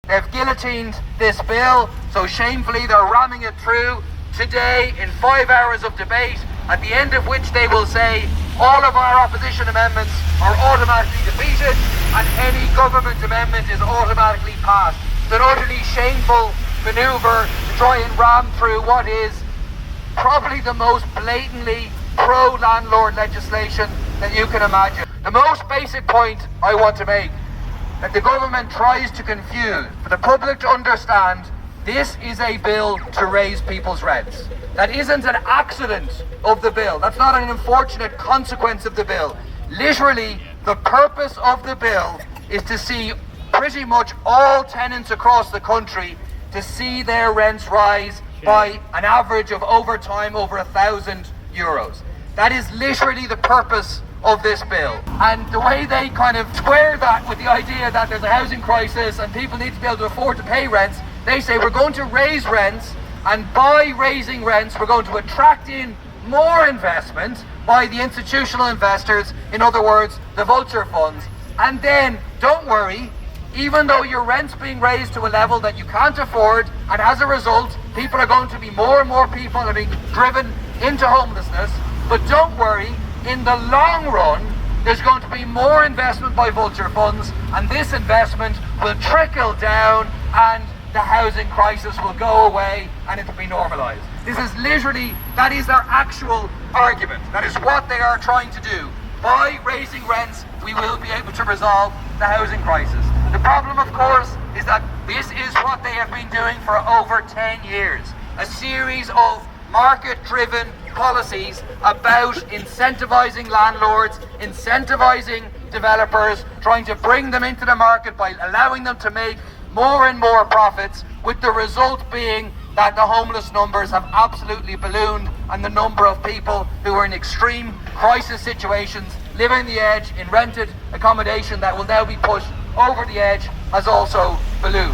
They've guillotined this bill, so shamefully they're ramming it through today in 5 hours of debate, at the end of which they will say all of our opposition amendments are automatically defeated and any government amendment is automatically passed. It's an utterly shameful manoeuvre to try and ram through what is probably the most blatantly pro-landlord legislation that you can imagine. The most basic point I want to make, that the government tries to confuse, for the public to understand, this is a bill to raise people's rents. That isn't an accident of the bill. That's not an unfortunate consequence of the bill. Literally, the purpose of the bill is to see pretty much all tenants across the country to see their rents rise by an average of over time over €1,000. That is literally the purpose of this bill. And the way they kind of square that with the idea that there's a housing crisis and people need to be able to afford to pay rents, they say we're going to raise rents, and by raising rents we're going to attract in more investment by the institutional investors, in other words, the vulture funds. And then, don't worry, even though your rent's being raised to a level that you can't afford, and as a result, people are going to be more and more people are being driven into homelessness, but don't worry, in the long run, there's going to be more investment by vulture funds, and this investment will trickle down, and the housing crisis will go away, and it will be normalised. This is literally, that is their actual argument. That is what they are trying to do. By raising rents, we will be able to resolve the housing crisis. The problem, of course, is that this is what they have been doing for over 10 years. A series of market-driven policies about incentivising landlords, incentivising developers, trying to bring them into the market by allowing them to make more and more profits, with the result being that the homeless numbers have absolutely ballooned and the number of people who are in extreme crisis situations, living on the edge in rented accommodation that will now be pushed over the edge, has also ballooned.